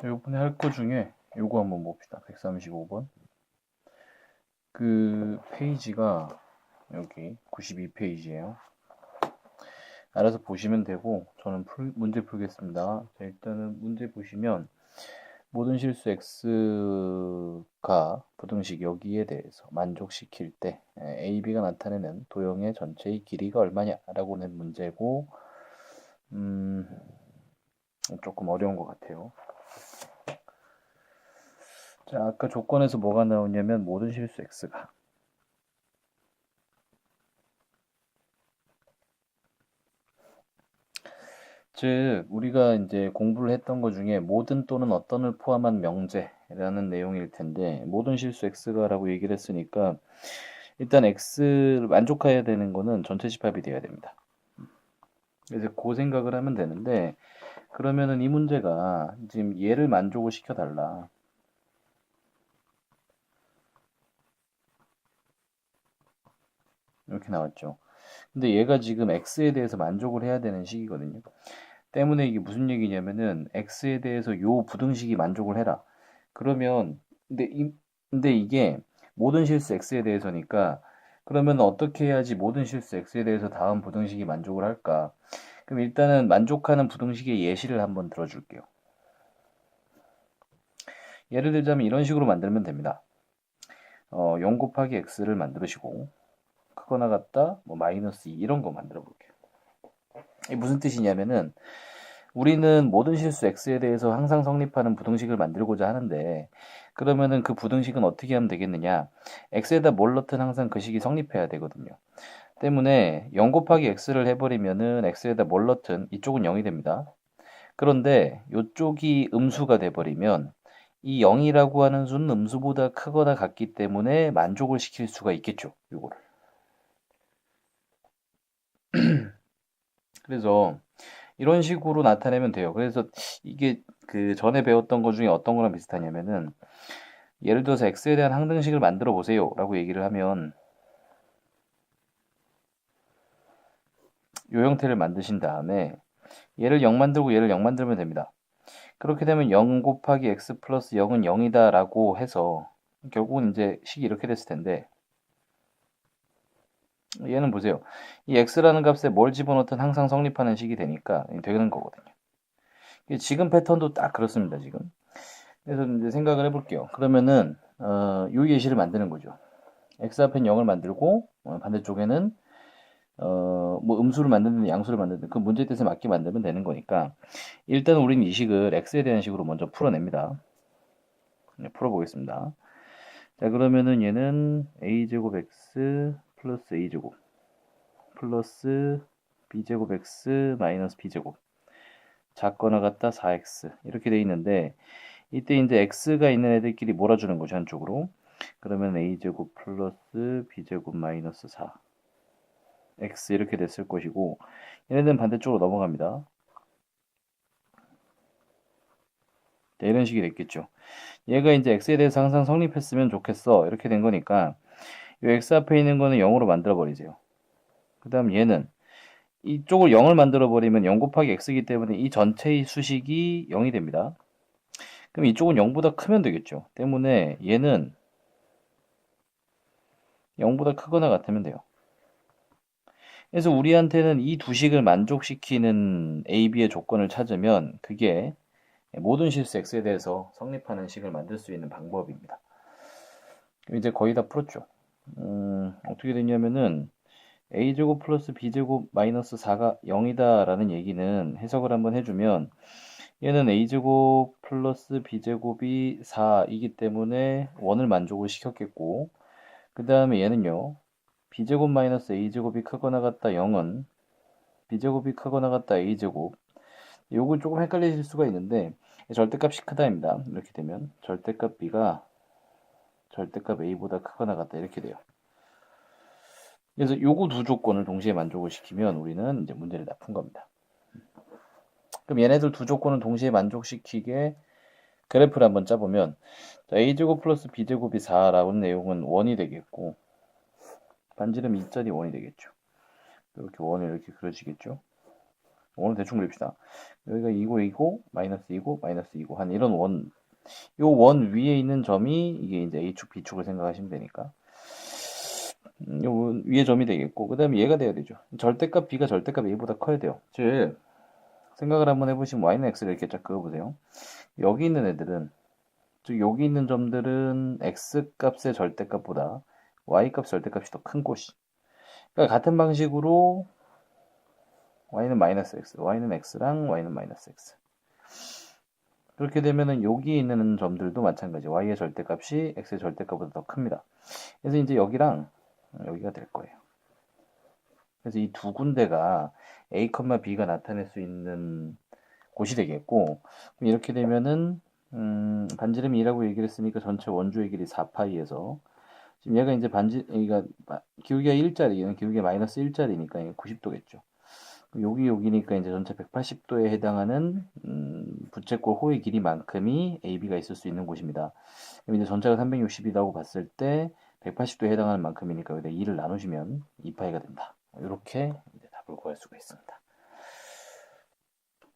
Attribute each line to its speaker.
Speaker 1: 자, 요번에 할 거 중에 요거 한번 봅시다. 135번. 그 페이지가 여기 92페이지예요. 알아서 보시면 되고 저는 문제 풀겠습니다. 자, 일단은 문제 보시면 모든 실수 x가 부등식 여기에 대해서 만족시킬 때 AB가 나타내는 도형의 전체의 길이가 얼마냐라고 낸 문제고 조금 어려운 것 같아요. 자, 아까 조건에서 뭐가 나오냐면 모든 실수 x가 즉 우리가 이제 공부를 했던 것 중에 모든 또는 어떤을 포함한 명제라는 내용일 텐데 모든 실수 x가라고 얘기를 했으니까 일단 x를 만족해야 되는 거는 전체 집합이 돼야 됩니다. 그래서 그 생각을 하면 되는데 그러면은 이 문제가 지금 얘를 만족을 시켜달라. 이렇게 나왔죠. 근데 얘가 지금 x에 대해서 만족을 해야 되는 식이거든요. 때문에 이게 무슨 얘기냐면은 x에 대해서 요 부등식이 만족을 해라. 그러면 근데 이게 모든 실수 x에 대해서니까 그러면 어떻게 해야지 모든 실수 x에 대해서 다음 부등식이 만족을 할까? 그럼 일단은 만족하는 부등식의 예시를 한번 들어줄게요. 예를 들자면 이런 식으로 만들면 됩니다. 0 곱하기 x를 만들으시고 크거나 같다 뭐 마이너스 2 이런 거 만들어 볼게요. 이게 무슨 뜻이냐면은 우리는 모든 실수 x에 대해서 항상 성립하는 부등식을 만들고자 하는데 그러면은 그 부등식은 어떻게 하면 되겠느냐? x에다 뭘 넣든 항상 그 식이 성립해야 되거든요. 때문에 0 곱하기 x를 해버리면은 x에다 뭘 넣든 이쪽은 0이 됩니다. 그런데 이쪽이 음수가 돼버리면 이 0이라고 하는 수는 음수보다 크거나 같기 때문에 만족을 시킬 수가 있겠죠. 요거를. 그래서 이런 식으로 나타내면 돼요. 그래서 이게 그 전에 배웠던 것 중에 어떤 거랑 비슷하냐면은 예를 들어서 x에 대한 항등식을 만들어 보세요 라고 얘기를 하면 이 형태를 만드신 다음에 얘를 0 만들고 얘를 0 만들면 됩니다. 그렇게 되면 0 곱하기 x 플러스 0은 0이다 라고 해서 결국은 이제 식이 이렇게 됐을 텐데 얘는 보세요. 이 x라는 값에 뭘 집어넣든 항상 성립하는 식이 되니까 되는 거거든요. 지금 패턴도 딱 그렇습니다. 지금. 그래서 이제 생각을 해볼게요. 그러면은 요 예시를 만드는 거죠. x 앞엔 0을 만들고 반대쪽에는 뭐 음수를 만드든 양수를 만드든 그 문제 뜻에 맞게 만들면 되는 거니까 일단 우리는 이 식을 x에 대한 식으로 먼저 풀어냅니다. 네, 풀어보겠습니다. 자, 그러면은 얘는 a제곱 x 플러스 a제곱 플러스 b제곱 x 마이너스 b제곱 작거나 같다 4x 이렇게 돼 있는데 이때 이제 x가 있는 애들끼리 몰아주는 거죠, 한쪽으로. 그러면 a제곱 플러스 b제곱 마이너스 4 x 이렇게 됐을 것이고 얘네들은 반대쪽으로 넘어갑니다. 자, 이런 식이 됐겠죠. 얘가 이제 x에 대해서 항상 성립했으면 좋겠어 이렇게 된 거니까 이 x 앞에 있는 거는 0으로 만들어 버리세요. 그 다음 얘는 이쪽을 0을 만들어 버리면 0 곱하기 x이기 때문에 이 전체의 수식이 0이 됩니다. 그럼 이쪽은 0보다 크면 되겠죠. 때문에 얘는 0보다 크거나 같으면 돼요. 그래서 우리한테는 이 두 식을 만족시키는 A, B의 조건을 찾으면 그게 모든 실수 X에 대해서 성립하는 식을 만들 수 있는 방법입니다. 이제 거의 다 풀었죠. 어떻게 됐냐면은 A제곱 플러스 B제곱 마이너스 4가 0이다 라는 얘기는 해석을 한번 해주면 얘는 A제곱 플러스 B제곱이 4이기 때문에 원을 만족을 시켰겠고 그 다음에 얘는요 b제곱 마이너스 a제곱이 크거나 같다 0은 b제곱이 크거나 같다 a제곱 요건 조금 헷갈리실 수가 있는데 절대값이 크다입니다. 이렇게 되면 절대값 b가 절대값 a보다 크거나 같다 이렇게 돼요. 그래서 요거 두 조건을 동시에 만족을 시키면 우리는 이제 문제를 다 푼 겁니다. 그럼 얘네들 두 조건을 동시에 만족시키게 그래프를 한번 짜보면 자, a제곱 플러스 b제곱이 4라는 내용은 원이 되겠고 반지름 2짜리 원이 되겠죠. 이렇게 원이 이렇게 그려지겠죠. 원은 대충 그립시다. 여기가 2고, 마이너스 2고, 마이너스 2고, 한 이런 원, 요 원 위에 있는 점이 이게 이제 A축, B축을 생각하시면 되니까. 요 위에 점이 되겠고, 그 다음에 얘가 돼야 되죠. 절대값 B가 절대값 A보다 커야 돼요. 즉, 생각을 한번 해보시면 Y는 X를 이렇게 쫙 그어보세요. 여기 있는 애들은, 즉, 여기 있는 점들은 X 값의 절대값보다 Y 값 절대값이 더 큰 곳이. 그러니까 같은 방식으로 Y는 마이너스 X, Y는 X랑 Y는 마이너스 X. 그렇게 되면은 여기 있는 점들도 마찬가지. Y의 절대값이 X의 절대값보다 더 큽니다. 그래서 이제 여기랑 여기가 될 거예요. 그래서 이 두 군데가 A, B가 나타낼 수 있는 곳이 되겠고, 이렇게 되면은 반지름 2라고 얘기를 했으니까 전체 원주의 길이 4파이에서 지금 얘가 이제 얘가 기울기가 1짜리, 얘는 기울기가 마이너스 1짜리니까 90도겠죠. 여기니까 이제 전체 180도에 해당하는 부채꼴 호의 길이만큼이 AB가 있을 수 있는 곳입니다. 그럼 이제 전체가 360이라고 봤을 때 180도에 해당하는 만큼이니까 여기다 2를 나누시면 2파이가 된다. 이렇게 이제 답을 구할 수가 있습니다.